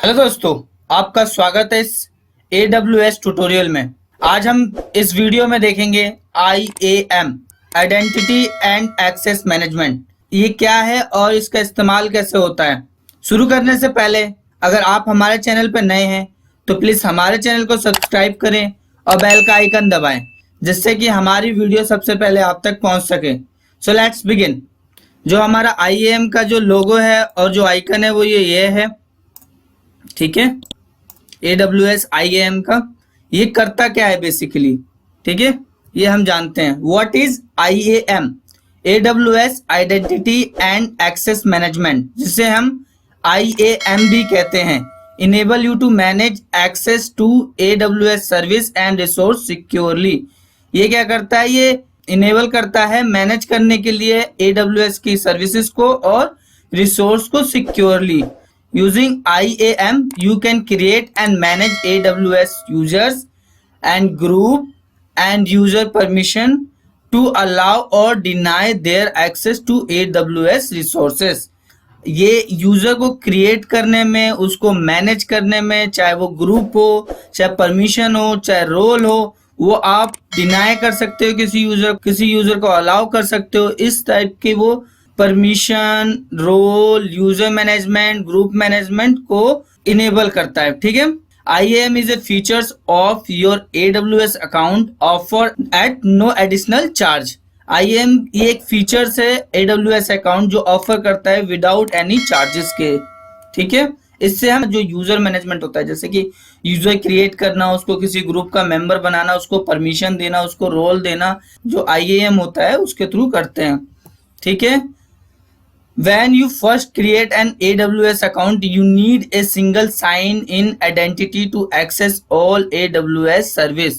Hello दोस्तों, आपका स्वागत है इस AWS ट्यूटोरियल में। आज हम इस वीडियो में देखेंगे IAM identity and access management. ये क्या है और इसका इस्तेमाल कैसे होता है। शुरू करने से पहले अगर आप हमारे चैनल पर नए हैं तो प्लीज़ हमारे चैनल को सब्सक्राइब करें और बेल का आइकन दबाएं, जिससे कि हमारी वीडियो सबसे पहले आप तक पहुंच सके। So let's begin. जो हमारा IAM का जो लोगो है और जो आइकन है वो ये है, ठीक है। AWS IAM का ये करता क्या है बेसिकली, ठीक है, ये हम जानते हैं। What is IAM? AWS identity and access management, जिसे हम IAM भी कहते हैं। Enable you to manage access to AWS service and resource securely. ये क्या करता है? ये इनेबल करता है मैनेज करने के लिए AWS की सर्विसेज को और रिसोर्स को securely. Using IAM, you can create and manage AWS users and group and user permission to allow or deny their access to AWS resources. ये यूजर को क्रिएट करने में, उसको मैनेज करने में, चाहे वो ग्रुप हो, चाहे परमिशन हो, चाहे रोल हो, वो आप डिनाई कर सकते हो। किसी यूजर को अलाउ कर सकते हो। इस टाइप के वो permission, role, user management, group management को इनेबल करता है, ठीक है। IAM is a features of your AWS account offered at no additional charge. IAM ये एक फीचर्स है AWS अकाउंट जो ऑफर करता है विदाउट एनी चार्जेस के, ठीक है। इससे हम जो यूजर मैनेजमेंट होता है, जैसे कि यूजर क्रिएट करना, उसको किसी ग्रुप का मेंबर बनाना, उसको परमिशन देना, उसको रोल देना, जो IAM होता है उसके थ्रू करते हैं, ठीक है। When you first create an AWS account, you need a single sign-in identity to access all AWS service.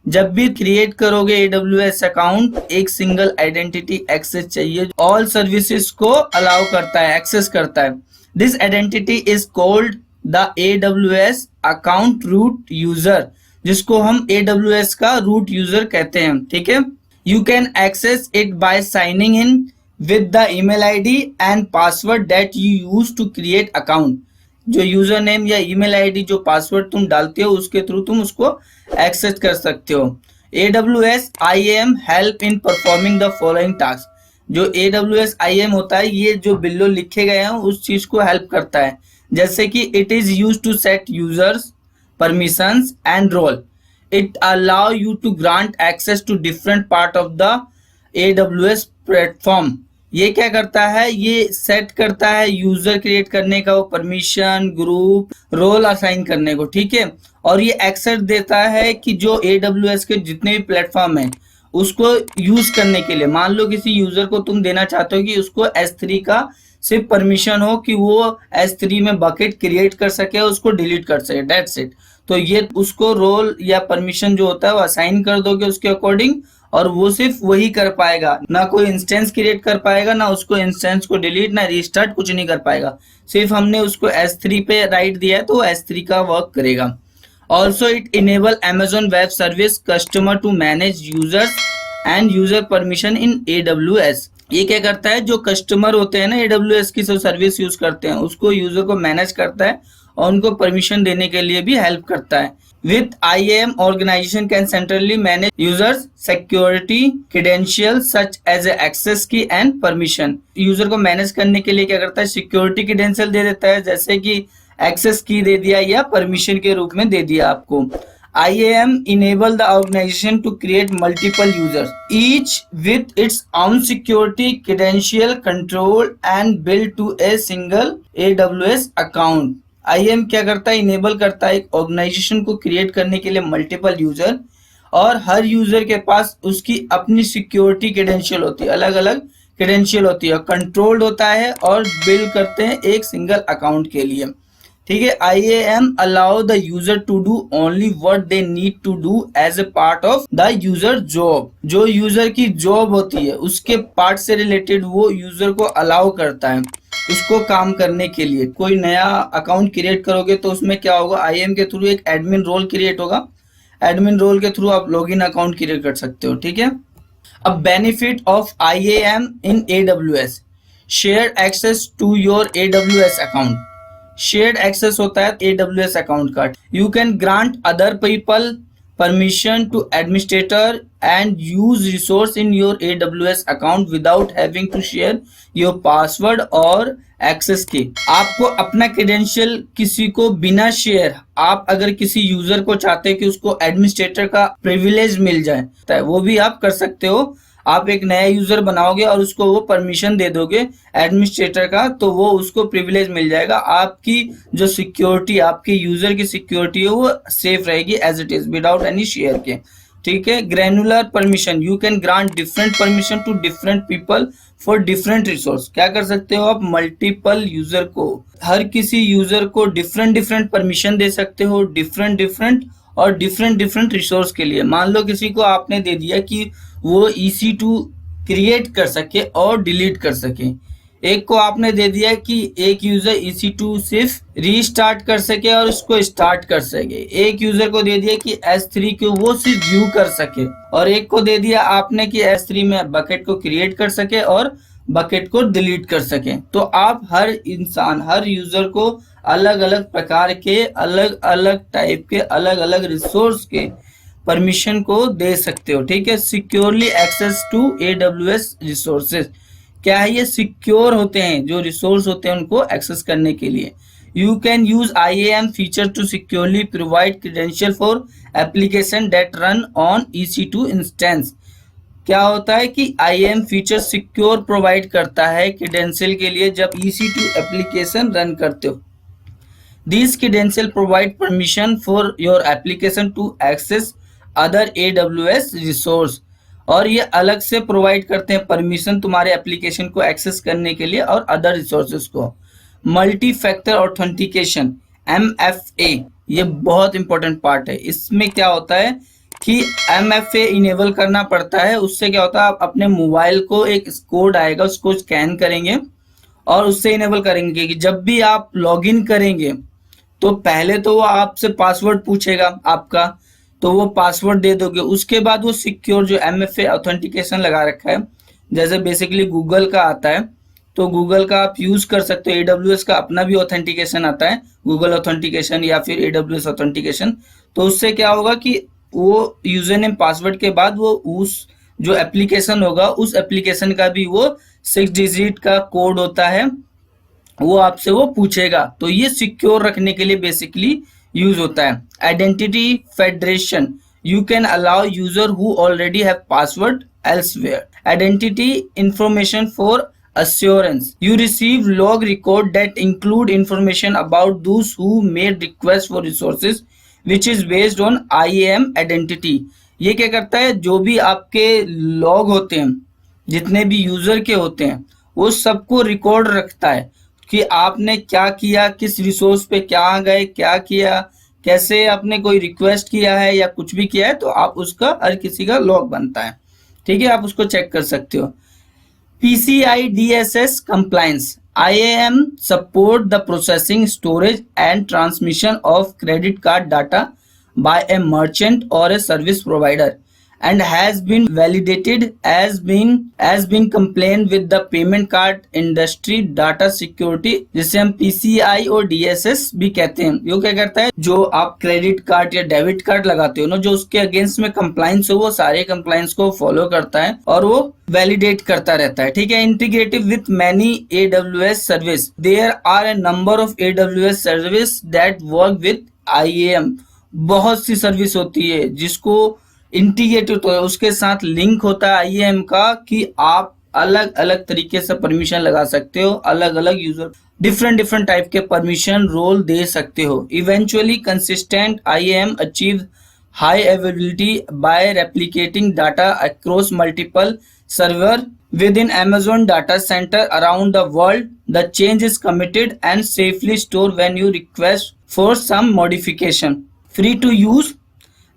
जब भी क्रिएट करोगे AWS अकाउंट, एक सिंगल आइडेंटिटी एक्सेस चाहिए, ऑल सर्विसेज को अलाउ करता है, एक्सेस करता है। This identity is called the AWS account root user, जिसको हम AWS का रूट यूजर कहते हैं, ठीक है। You can access it by signing in with the email ID and password that you use to create account. जो user name या email ID, जो पासवर्ड तुम डालते हो, उसके थ्रू तुम उसको एक्सेस कर सकते हो। AWS IAM help in performing the following tasks. जो AWS IAM होता है, ये जो बिलो लिखे गए हैं उस चीज को हेल्प करता है, जैसे कि it is used to set users permissions and role. It allow you to grant access to different part of the AWS platform. ये क्या करता है? ये सेट करता है यूजर क्रिएट करने का, वो परमिशन, ग्रुप, रोल असाइन करने को, ठीक है। और ये एक्सेस देता है कि जो AWS के जितने भी प्लेटफॉर्म है उसको यूज करने के लिए। मान लो किसी यूजर को तुम देना चाहते हो कि उसको S3 का सिर्फ परमिशन हो कि वो S3 में बकेट क्रिएट कर सके, उसको डिलीट कर सके, दैट्स इट। तो ये उसको रोल या परमिशन जो होता है वो असाइन कर दोगे उसके अकॉर्डिंग, और वो सिर्फ वही कर पाएगा, ना कोई इंस्टेंस क्रिएट कर पाएगा, ना उसको इंस्टेंस को डिलीट, ना रिस्टार्ट, कुछ नहीं कर पाएगा। सिर्फ हमने उसको S3 पे राइट दिया है तो S3 का वर्क करेगा। Also it enable Amazon web service customer to manage users and user permission in AWS। ये क्या करता है? जो कस्टमर होते हैं ना AWS की जो सर्विस यूज करते हैं, उसको यूजर को मैनेज करता है और उनको परमिशन देने के लिए भी हेल्प करता है। With IAM, organization can centrally manage users security credentials such as access key and permission. User को मैनेज करने के लिए क्या करता है? सिक्योरिटी क्रेडेंशियल दे देता है, जैसे कि एक्सेस की दे दिया या परमिशन के रूप में दे दिया आपको। IAM enable the organization to create multiple users, each with its own security credential control and build to a single AWS account. IAM क्या करता है? इनेबल करता है एक ऑर्गेनाइजेशन को क्रिएट करने के लिए मल्टीपल यूजर, और हर यूजर के पास उसकी अपनी सिक्योरिटी क्रेडेंशियल होती है, अलग अलग क्रेडेंशियल होती है, कंट्रोल्ड होता है और बिल्ड करते हैं एक सिंगल अकाउंट के लिए, ठीक है। IAM allow the user to do only what they need to do as a part of the user job. जो यूजर की जॉब होती है उसके पार्ट से रिलेटेड वो यूजर को अलाउ करता है उसको काम करने के लिए। कोई नया अकाउंट क्रिएट करोगे तो उसमें क्या होगा? IAM के थ्रू एक एडमिन रोल क्रिएट होगा, एडमिन रोल के थ्रू आप लॉगिन अकाउंट क्रिएट कर सकते हो, ठीक है। अब benefit of IAM in AWS, share access to your AWS account. Shared access होता है AWS अकाउंट का। You can grant other people permission to administrator and use resource in your AWS account without having to share your password और access की। आपको अपना credential किसी को बिना शेयर, आप अगर किसी यूजर को चाहते हैं कि उसको एडमिनिस्ट्रेटर का प्रिविलेज मिल जाए, वो भी आप कर सकते हो। आप एक नया यूजर बनाओगे और उसको वो परमिशन दे दोगे एडमिनिस्ट्रेटर का, तो वो उसको प्रिविलेज मिल जाएगा। आपकी जो सिक्योरिटी, आपके यूजर की सिक्योरिटी है वो सेफ रहेगी as it is without any share के। ठीक है। Granular permission, you can grant different permission to different people for different resource. क्या कर सकते हो आप, मल्टीपल यूजर को, हर किसी यूजर को डिफरेंट परमिशन दे सकते हो, डिफरेंट रिसोर्स के लिए। मान लो किसी को आपने दे दिया कि वो EC2 क्रिएट कर सके और डिलीट कर सके। एक को आपने दे दिया कि एक यूजर EC2 सिर्फ रीस्टार्ट कर सके और उसको स्टार्ट कर सके। एक यूजर को दे दिया कि S3 को वो सिर्फ व्यू कर सके, और एक को दे दिया आपने कि S3 में बकेट को क्रिएट कर सके और बकेट को डिलीट कर सके। तो आप हर इंसान, हर यूजर को अलग अलग प्रकार के, अलग अलग टाइप के, अलग अलग रिसोर्स के परमिशन को दे सकते हो। ठीक है। Securely access to AWS resources, क्या है, ये सिक्योर होते हैं, जो रिसोर्स होते हैं उनको एक्सेस करने के लिए। You can use IAM feature to securely provide credential for application that run on EC2 instance. क्या होता है कि IAM फीचर सिक्योर प्रोवाइड करता है क्रेडेंशियल के लिए जब EC2 एप्लीकेशन रन करते हो। These credentials provide permission for your application to access other AWS resource, और ये अलग से प्रोवाइड करते हैं परमिशन तुम्हारे एप्लीकेशन को एक्सेस करने के लिए और अदर रिसोर्सेज को। मल्टी फैक्टर ऑथेंटिकेशन MFA, ये बहुत इंपॉर्टेंट पार्ट है। इसमें क्या होता है कि MFA इनेबल करना पड़ता है। उससे क्या होता है, आप अपने मोबाइल को एक कोड आएगा, उसको स्कैन करेंगे और उससे इनेबल करेंगे कि जब भी आप लॉगिन करेंगे तो पहले तो वो आपसे पासवर्ड पूछेगा आपका, तो वो पासवर्ड दे दोगे। उसके बाद वो सिक्योर जो MFA ऑथेंटिकेशन लगा रखा है, जैसे बेसिकली गूगल का आता है, तो गूगल का आप यूज कर सकते हो। AWS का अपना भी ऑथेंटिकेशन आता है, गूगल ऑथेंटिकेशन या फिर AWS ऑथेंटिकेशन। तो उससे क्या होगा कि वो यूजर नेम पासवर्ड के बाद वो उस जो एप्लीकेशन होगा, उस एप्लीकेशन का भी वो 6 डिजिट का कोड होता है, वो आपसे वो पूछेगा। तो ये सिक्योर रखने के लिए बेसिकली यूज होता है। Identity federation, you can allow user who already have password elsewhere. Identity information for assurance, you receive log record that include information about those who made request for resources which is based on IAM identity। ये क्या करता है, जो भी आपके log होते हैं, जितने भी यूजर के होते हैं, वो सबको रिकॉर्ड रखता है कि आपने क्या किया, किस रिसोर्स पे क्या गए, क्या किया, कैसे आपने कोई रिक्वेस्ट किया है या कुछ भी किया है, तो आप उसका हर किसी का लॉग बनता है। ठीक है, आप उसको चेक कर सकते हो। PCI DSS compliance, IAM support the processing, storage and transmission of credit card data by a merchant or a service provider and has been validated as being compliant with the payment card industry data security, जिसे हम PCI और DSS भी कहते हैं। ये क्या करता है, जो आप क्रेडिट कार्ड या डेबिट कार्ड लगाते हो ना, जो उसके अगेंस्ट में कंप्लायंस हो, वो सारे कंप्लायंस को फॉलो करता है और वो वैलिडेट करता रहता है। ठीक है। Integrated with many AWS service, there are a number of AWS service that work with IAM। बहुत सी सर्विस होती है जिसको इंटीग्रेटेड होता है, उसके साथ लिंक होता है IAM का, कि आप अलग अलग तरीके से परमिशन लगा सकते हो, अलग अलग यूजर डिफरेंट टाइप के परमिशन रोल दे सकते हो। Eventually consistent IAM achieve high availability by replicating data across multiple server within Amazon data center around the world. The change is committed and safely stored when you request for some modification. Free to use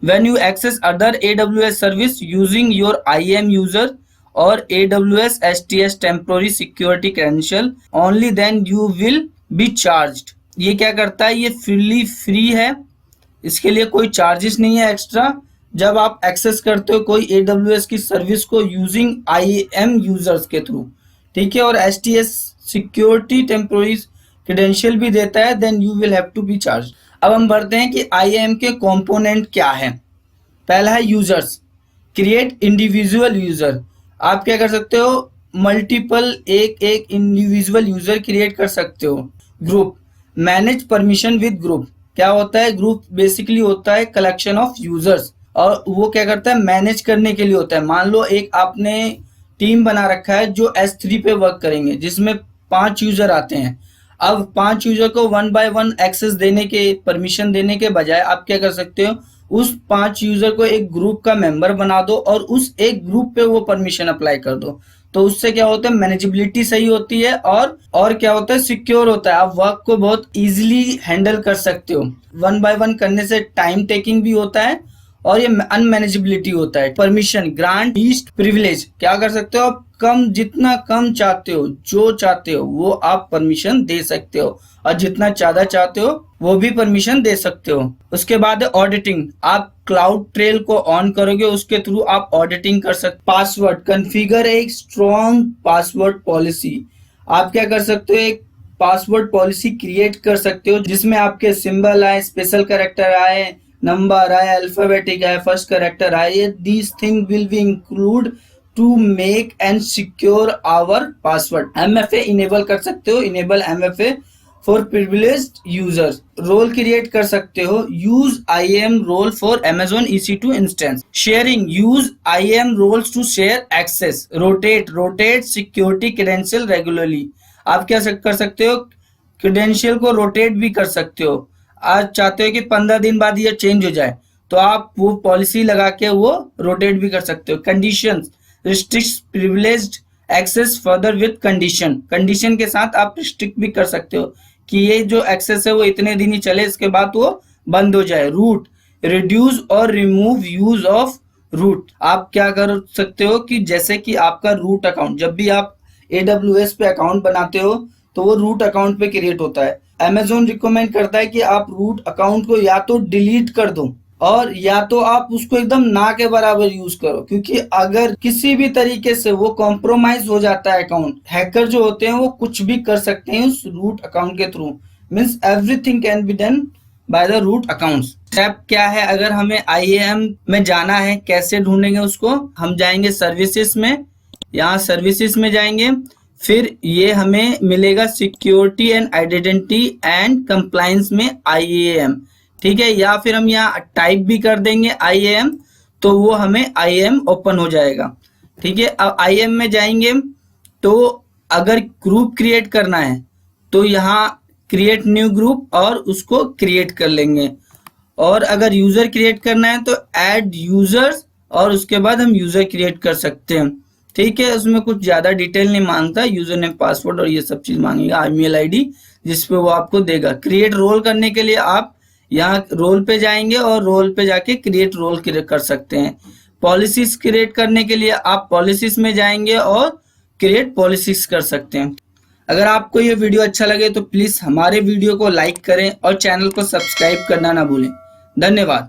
when you access other AWS service using your IAM user or AWS STS temporary security credential, only then you will be charged। ये क्या करता है, ये free है, इसके लिए कोई charges नहीं है एक्स्ट्रा। जब आप एक्सेस करते हो कोई AWS की सर्विस को यूजिंग IAM यूजर्स के थ्रू, ठीक है, और STS सिक्योरिटी टेम्पोररी क्रेडेंशियल भी देता है, then you will have to be charge. अब हम बढ़ते हैं कि IAM के कंपोनेंट क्या है। पहला है यूजर्स, क्रिएट इंडिविजुअल यूजर। आप क्या कर सकते हो, मल्टीपल एक इंडिविजुअल यूजर क्रिएट कर सकते हो। Group, manage permission with group. क्या होता है, ग्रुप बेसिकली होता है कलेक्शन ऑफ यूजर्स, और वो क्या करता है, मैनेज करने के लिए होता है। मान लो एक आपने टीम बना रखा है जो S3 पे वर्क करेंगे, जिसमें 5 यूजर आते हैं। अब 5 यूजर को 1 बाय 1 एक्सेस देने के, परमिशन देने के बजाय आप क्या कर सकते हो, उस 5 यूजर को एक ग्रुप का मेंबर बना दो और उस एक ग्रुप पे वो परमिशन अप्लाई कर दो। तो उससे क्या होता है, मैनेजेबिलिटी सही होती है, और क्या होता है, सिक्योर होता है। आप वर्क को बहुत इजीली हैंडल कर सकते हो। 1 बाय 1 करने से टाइम टेकिंग भी होता है और ये अनमैनेजेबिलिटी होता है। परमिशन, ग्रांट लीस्ट प्रिविलेज, क्या कर सकते हो आप, कम, जितना कम चाहते हो, जो चाहते हो वो आप परमिशन दे सकते हो, और जितना ज्यादा चाहते हो वो भी परमिशन दे सकते हो। उसके बाद ऑडिटिंग, आप क्लाउड ट्रेल को ऑन करोगे, उसके थ्रू आप ऑडिटिंग कर सकते। पासवर्ड, कॉन्फ़िगर एक स्ट्रॉन्ग पासवर्ड पॉलिसी। आप क्या कर सकते हो, एक पासवर्ड पॉलिसी क्रिएट कर सकते हो जिसमें आपके सिंबल आए, स्पेशल कैरेक्टर आए, नंबर आए, अल्फाबेटिक आए, फर्स्ट कैरेक्टर आए। These thing will be include to make and secure our password. MFA enable कर सकते हो, enable MFA for privileged users. Role create कर सकते हो, use IAM role for Amazon EC2 instance. Sharing, use IAM roles to share access. Rotate security credential regularly. आप क्या कर सकते हो, क्रेडेंशियल को रोटेट भी कर सकते हो। आज चाहते हो कि 15 दिन बाद ये चेंज हो जाए, तो आप वो पॉलिसी लगा के वो रोटेट भी कर सकते हो। Conditions, restrict privileged access further with condition. Condition के साथ आप रिस्ट्रिक्ट भी कर सकते हो कि ये जो एक्सेस है वो इतने दिन ही चले, इसके बाद वो बंद हो जाए। रूट, रिड्यूस और रिमूव यूज ऑफ रूट। आप क्या कर सकते हो कि जैसे कि आपका रूट अकाउंट, जब भी आप AWS पे अकाउंट बनाते हो तो वो रूट अकाउंट पे क्रिएट होता है। Amazon रिकमेंड करता है कि आप रूट अकाउंट को या तो डिलीट कर दो और या तो आप उसको एकदम ना के बराबर यूज करो, क्योंकि अगर किसी भी तरीके से वो कॉम्प्रोमाइज हो जाता है अकाउंट, हैकर जो होते हैं वो कुछ भी कर सकते हैं उस रूट अकाउंट के through. Means everything can be done by the root account. Step क्या है, अगर हमें IAM में जाना है, कैसे ढूंढेंगे उसको, हम जाएंगे सर्विसेज में, यहाँ सर्विसेज में जाएंगे, फिर ये हमें मिलेगा security and identity and compliance में IAM, ठीक है। या फिर हम यहाँ टाइप भी कर देंगे IAM, तो वो हमें IAM ओपन हो जाएगा, ठीक है। अब IAM में जाएंगे तो अगर ग्रुप क्रिएट करना है तो यहाँ क्रिएट न्यू ग्रुप और उसको क्रिएट कर लेंगे, और अगर यूजर क्रिएट करना है तो ऐड यूजर्स और उसके बाद हम यूजर क्रिएट कर सकते हैं, ठीक है। उसमें कुछ ज्यादा डिटेल नहीं मांगता, यूजर नेम, पासवर्ड और ये सब चीज मांगेगा, ईमेल ID जिसपे वो आपको देगा। क्रिएट रोल करने के लिए आप यहाँ रोल पे जाएंगे और रोल पे जाके क्रिएट रोल कर सकते हैं। पॉलिसीज क्रिएट करने के लिए आप पॉलिसीज में जाएंगे और क्रिएट पॉलिसीज कर सकते हैं। अगर आपको ये वीडियो अच्छा लगे तो प्लीज हमारे वीडियो को लाइक करें और चैनल को सब्सक्राइब करना ना भूलें। धन्यवाद।